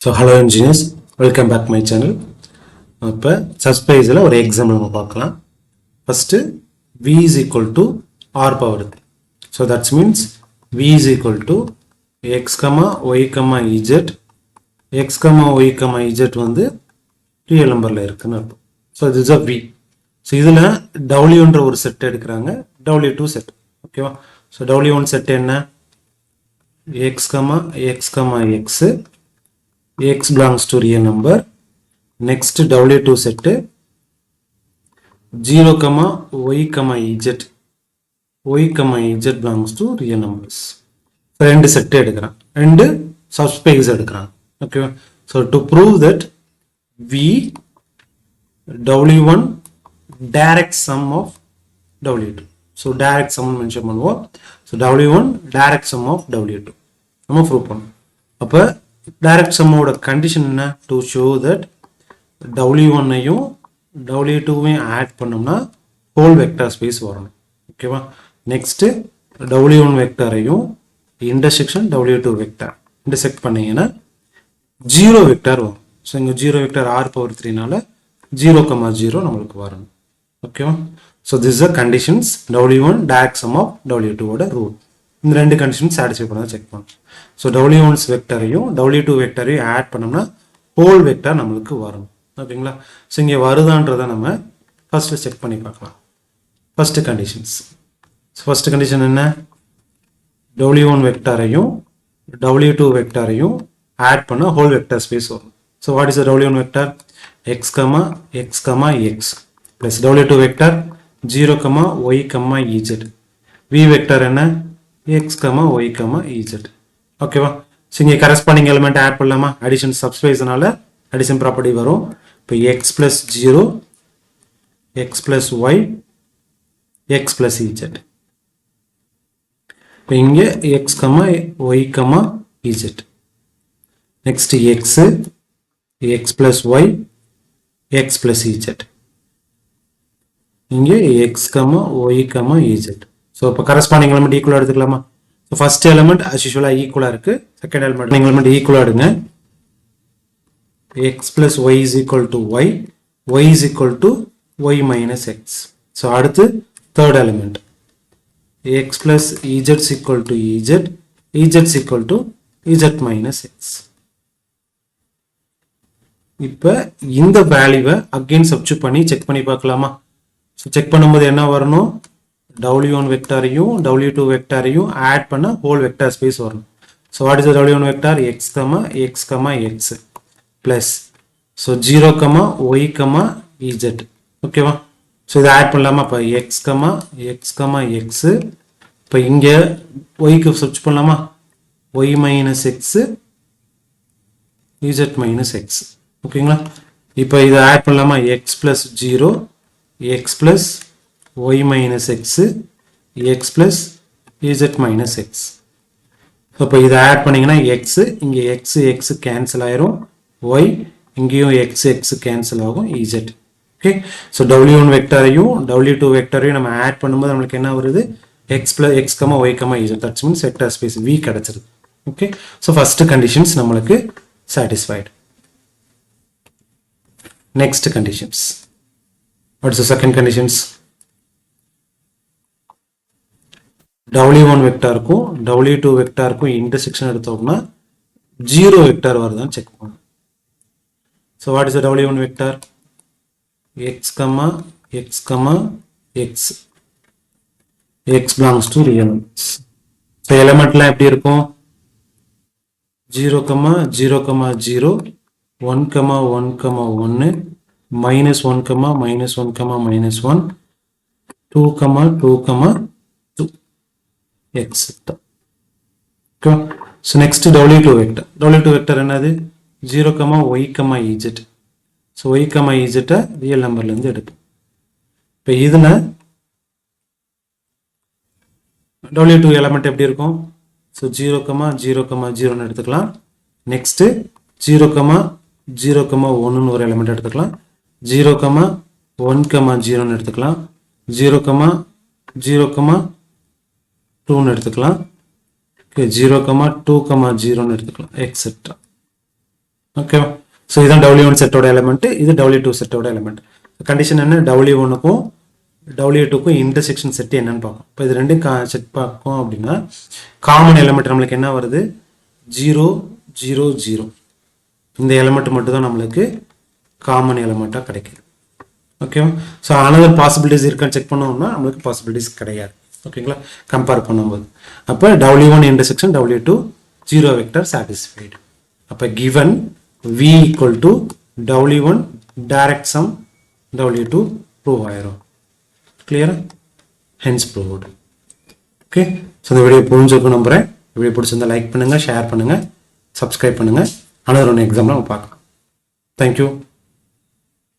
So hello engineers, welcome back to my channel. இப்போ Subspaceல ஒரு example நம்ம பார்க்கலாம். First v is equal to r power 3. So that means v is equal to x, y, z. x, y, z வந்து real numberல இருக்குன்னு அர்த்தம். So this is a v. So இதுல w ஒரு set எடுக்கறாங்க, w2 செட். ஓகேவா? So w1 set என்ன? x, x, x belongs to real number. Next w2 set 0, y, z. y, z belongs to real numbers. So ரெண்டு set எடுக்கறான். ரெண்டு subspace எடுக்கறான். Okay. So to prove that v w1 direct sum of w2. So direct sum mention பண்ணுவோம். So w1 direct sum of w2. நம்ம prove பண்ணோம். அப்ப direct sum ஓட condition என்ன? To show that w1 ஐயும் w2 ஐயும் add பண்ணோம்னா whole vector space வரணும். ஓகேவா? next w1 vector ஐயும் intersection w2 vector intersect பண்ணீங்கன்னா 0 vector வரும். So இங்க 0 vector r power 3 நால 0, 0 நமக்கு வரணும். ஓகேவா? So this is the conditions w1 direct sum of w2 ஓட rule. இந்த ரெண்டு கண்டிஷன் satisfy பண்ணா செக் பண்ணலாம். So w1 வெக்டரையும் w2 வெக்டரையும் ஆட் பண்ணோம்னா ஹோல் வெக்டர் நமக்கு வரும். ஓகேங்களா? ஸோ இங்கே வருதான்றதை நம்ம ஃபர்ஸ்ட் செக் பண்ணி பார்க்கலாம். First conditions. ஃபர்ஸ்ட் கண்டிஷன் என்ன? w1 வெக்டரையும் w2 வெக்டரையும் ஆட் பண்ண ஹோல் வெக்டர் ஸ்பேஸ் வரும். So what is w1 vector? x, x, x plus w2 vector 0, y, z. v vector என்ன? x, y, z. ஓகேவா? So இங்கே corresponding element add பண்ணலாமா? Addition சப்ஸ்பேஸ்னால addition property வரும். இப்போ x plus 0, x plus y, x plus z. இப்போ இங்கே x, y, z. Next x, x plus y, x plus z. இங்கே x, y, z. So இப்போ corresponding element ஈக்குவலாக எடுத்துக்கலாமா? So first element as usual equal இருக்கு. Second element equal ஆடுங்க. x plus y is equal to y. y is equal to y minus x. So அடுத்து third element. x plus z is equal to z. z is equal to z minus x. இப்போ இந்த வேல்யூவை again substitute பண்ணி check பண்ணி பார்க்கலாமா? So check பண்ணும்போது என்ன வரணும்? w1 வெக்டாரையும் w2 வெக்டாரையும் ஆட் பண்ண ஹோல் வெக்டார் ஸ்பேஸ் வரும். ஸோ வாட் இஸ் w1 வெக்டார்? x, x, x plus so 0, y, z. ஓகேவா? ஸோ இதை ஆட் பண்ணலாமா? இப்போ x, x, x. இப்போ இங்கே yக்கு சர்ச் பண்ணலாமா? y minus X, z minus X. ஓகேங்களா? இப்போ இதை ஆட் பண்ணலாமா? x plus 0, x plus y minus x, x plus z minus x. So இப்போ இதை ஆட் பண்ணீங்கன்னா x, இங்கே x கேன்சல் ஆயிரும், y இங்கேயும் x கேன்சல் ஆகும், z. Okay? So w1 வெக்டரையும் w2 வெக்டரையும் நம்ம ஆட் பண்ணும்போது நம்மளுக்கு என்ன வருது? x, y, z. That means vector space v கிடைச்சிருது. ஓகே? ஸோ ஃபர்ஸ்ட் கண்டிஷன்ஸ் நம்மளுக்கு satisfied. Next conditions. What is the second conditions? w1 வெக்டாருக்கும் w2 வெக்டாருக்கும் இன்டர்செக்ஷன் எடுத்தோம்னா 0 வெக்டார் வருதான்னு செக் பண்ணணும். ஸோ வாட் இஸ் w1 வெக்டார்? x, x, x. x belongs to real numbers. So எலிமெண்ட்லாம் எப்படி இருக்கும்? 0, 0, 0, 1, 1, 1, minus 1, minus 1, minus 1, 2, 2, etc. Okay. So next w2 vector. w2 vector என்னது? 0, y, z. So y, z real numberல இருந்து எடுப்போம். இப்போ இதுல w2 எலிமெண்ட் எப்படி இருக்கும்? So 0, 0, 0 எடுத்துக்கலாம். நெக்ஸ்ட் 0, 0, 1 ஒரு எலிமெண்ட் எடுத்துக்கலாம். 0, 1, 0 எடுத்துக்கலாம். 0, 0, 2 எடுத்துக்கலாம். 0, 2, 0 எடுத்துக்கலாம், எக்ஸெட்ரா. ஓகேவா? ஸோ இதுதான் W1 செட்டோட எலிமெண்ட், இது W2 செட்டோட எலிமெண்ட். கண்டிஷன் என்ன? W1க்கும் W2க்கும் இன்டர்செக்ஷன் செட் என்னன்னு பார்க்கும். இப்போ இது ரெண்டும் செட் பார்க்கும் அப்படின்னா காமன் எலிமெண்ட் நம்மளுக்கு என்ன வருது? 0 0 0. இந்த எலிமெண்ட் மட்டும் தான் நம்மளுக்கு காமன் எலிமெண்ட்டாக கிடைக்குது. ஓகேவா? ஸோ அனதர் பாசிபிலிட்டிஸ் இருக்கான்னு செக் பண்ணோம்னா நம்மளுக்கு பாசிபிலிட்டிஸ் கிடையாது. ஓகேங்களா? கம்பேர் பண்ணும்போது அப்போ W1 intersection W2 0 vector satisfied. அப்போ given V equal to W1 direct sum W2 prove ஆயிரும். கிளியரா? Hence proved. ஓகே, ஸோ இந்த வீடியோ புரிஞ்சுக்கும் நம்புகிறேன். வீடியோ பிடிச்சிருந்தா லைக் பண்ணுங்கள், ஷேர் பண்ணுங்கள், சப்ஸ்கிரைப் பண்ணுங்கள். அனதர் ஒன்று எக்ஸாமில் நம்ம பார்க்கலாம். தேங்க்யூ.